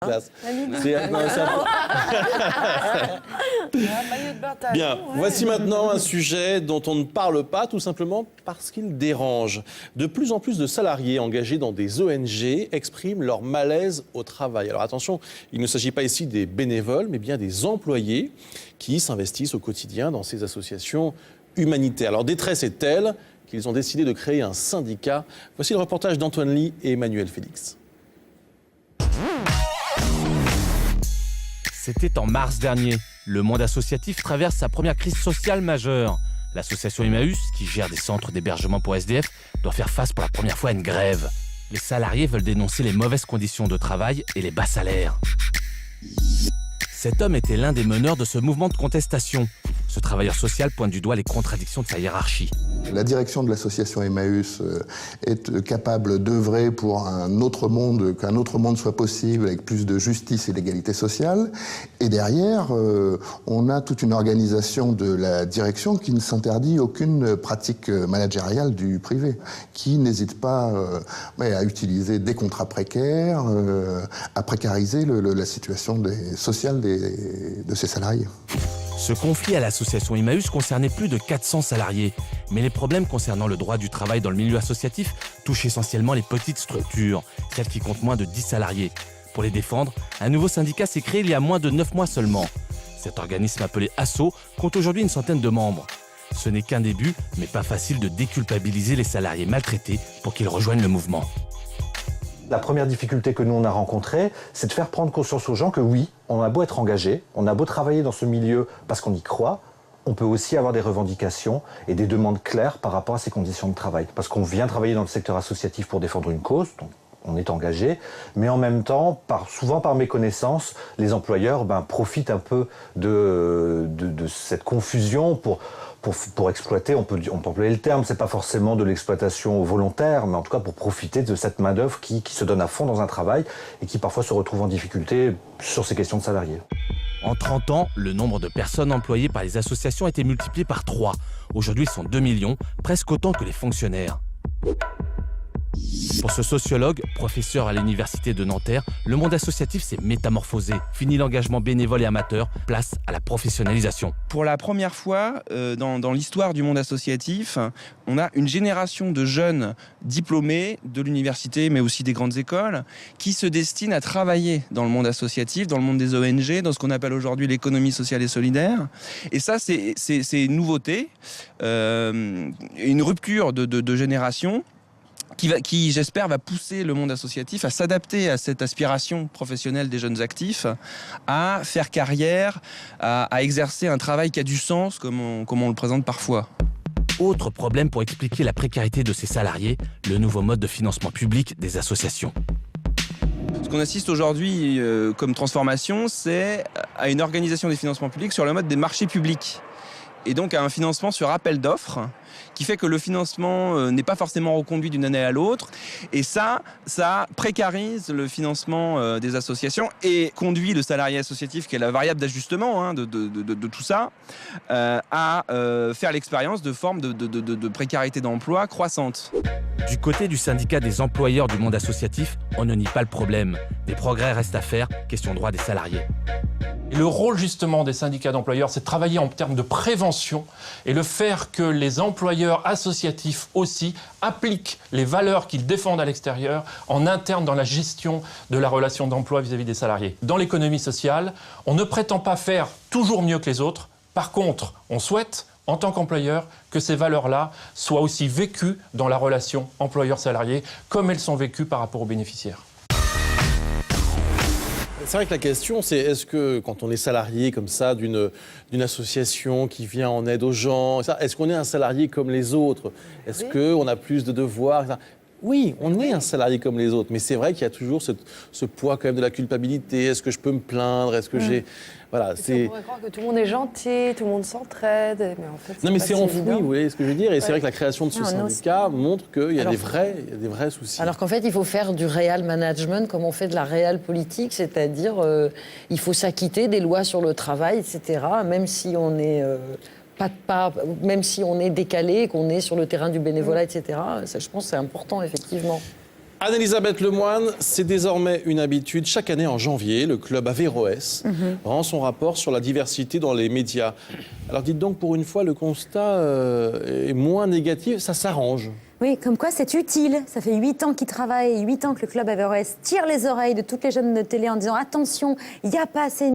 Classe. Non, C'est un peu- Bien, voici maintenant un sujet dont on ne parle pas, tout simplement parce qu'il dérange. De plus en plus de salariés engagés dans des ONG expriment leur malaise au travail. Alors attention, il ne s'agit pas ici des bénévoles, mais bien des employés qui s'investissent au quotidien dans ces associations humanitaires. Leur détresse est telle qu'ils ont décidé de créer un syndicat. Voici le reportage d'Antoine Ly et Emmanuel Félix. C'était en mars dernier. Le monde associatif traverse sa première crise sociale majeure. L'association Emmaüs, qui gère des centres d'hébergement pour SDF, doit faire face pour la première fois à une grève. Les salariés veulent dénoncer les mauvaises conditions de travail et les bas salaires. Cet homme était l'un des meneurs de ce mouvement de contestation. Ce travailleur social pointe du doigt les contradictions de sa hiérarchie. La direction de l'association Emmaüs est capable d'œuvrer pour un autre monde, qu'un autre monde soit possible avec plus de justice et d'égalité sociale. Et derrière, on a toute une organisation de la direction qui ne s'interdit aucune pratique managériale du privé, qui n'hésite pas à utiliser des contrats précaires, à précariser la situation sociale de ses salariés. Ce conflit à l'association Emmaüs concernait plus de 400 salariés. Mais les problèmes concernant le droit du travail dans le milieu associatif touchent essentiellement les petites structures, celles qui comptent moins de 10 salariés. Pour les défendre, un nouveau syndicat s'est créé il y a moins de 9 mois seulement. Cet organisme appelé ASSO compte aujourd'hui une centaine de membres. Ce n'est qu'un début, mais pas facile de déculpabiliser les salariés maltraités pour qu'ils rejoignent le mouvement. La première difficulté que nous on a rencontrée, c'est de faire prendre conscience aux gens que oui, on a beau être engagé, on a beau travailler dans ce milieu parce qu'on y croit, on peut aussi avoir des revendications et des demandes claires par rapport à ces conditions de travail. Parce qu'on vient travailler dans le secteur associatif pour défendre une cause, donc on est engagé, mais en même temps, souvent par méconnaissance, les employeurs profitent un peu de cette confusion pour exploiter, on peut employer le terme, c'est pas forcément de l'exploitation volontaire, mais en tout cas pour profiter de cette main-d'œuvre qui se donne à fond dans un travail et qui parfois se retrouve en difficulté sur ces questions de salariés. En 30 ans, le nombre de personnes employées par les associations a été multiplié par 3. Aujourd'hui, ils sont 2 millions, presque autant que les fonctionnaires. Pour ce sociologue, professeur à l'université de Nanterre, le monde associatif s'est métamorphosé. Fini l'engagement bénévole et amateur, place à la professionnalisation. Pour la première fois dans l'histoire du monde associatif, on a une génération de jeunes diplômés de l'université, mais aussi des grandes écoles, qui se destinent à travailler dans le monde associatif, dans le monde des ONG, dans ce qu'on appelle aujourd'hui l'économie sociale et solidaire. Et ça, c'est une nouveauté, une rupture de génération, qui j'espère, va pousser le monde associatif à s'adapter à cette aspiration professionnelle des jeunes actifs, à faire carrière, à exercer un travail qui a du sens, comme on le présente parfois. Autre problème pour expliquer la précarité de ces salariés, le nouveau mode de financement public des associations. Ce qu'on assiste aujourd'hui comme transformation, c'est à une organisation des financements publics sur le mode des marchés publics. Et donc à un financement sur appel d'offres, qui fait que le financement n'est pas forcément reconduit d'une année à l'autre. Et ça précarise le financement des associations et conduit le salarié associatif, qui est la variable d'ajustement de tout ça, à faire l'expérience de formes de précarité d'emploi croissante. Du côté du syndicat des employeurs du monde associatif, on ne nie pas le problème. Des progrès restent à faire, question droit des salariés. Et le rôle justement des syndicats d'employeurs, c'est de travailler en termes de prévention et le faire que les employeurs associatifs aussi appliquent les valeurs qu'ils défendent à l'extérieur en interne dans la gestion de la relation d'emploi vis-à-vis des salariés. Dans l'économie sociale, on ne prétend pas faire toujours mieux que les autres. Par contre, on souhaite, en tant qu'employeur, que ces valeurs-là soient aussi vécues dans la relation employeur-salarié comme elles sont vécues par rapport aux bénéficiaires. C'est vrai que la question, c'est est-ce que quand on est salarié comme ça d'une association qui vient en aide aux gens, est-ce qu'on est un salarié comme les autres? Est-ce qu'on a plus de devoirs? Oui, on est un salarié comme les autres, mais c'est vrai qu'il y a toujours ce poids quand même de la culpabilité. Est-ce que je peux me plaindre? Est-ce que j'ai... Voilà, on pourrait croire que tout le monde est gentil, tout le monde s'entraide, mais en fait, non, mais pas c'est si enfoui, évident. vous voyez ce que je veux dire? Et c'est vrai que la création de ce syndicat montre qu'il y a des vrais soucis. Alors qu'en fait, il faut faire du réel management comme on fait de la réelle politique, c'est-à-dire il faut s'acquitter des lois sur le travail, etc., même si on est... même si on est décalé, qu'on est sur le terrain du bénévolat, etc. Ça, je pense que c'est important, effectivement. Anne-Elisabeth Lemoine, c'est désormais une habitude. Chaque année en janvier, le club Averroès rend son rapport sur la diversité dans les médias. Alors dites donc, pour une fois, le constat est moins négatif, ça s'arrange. Oui, comme quoi c'est utile. Ça fait 8 ans qu'ils travaillent, 8 ans que le club Averroès tire les oreilles de toutes les jeunes de télé en disant attention, il n'y a pas assez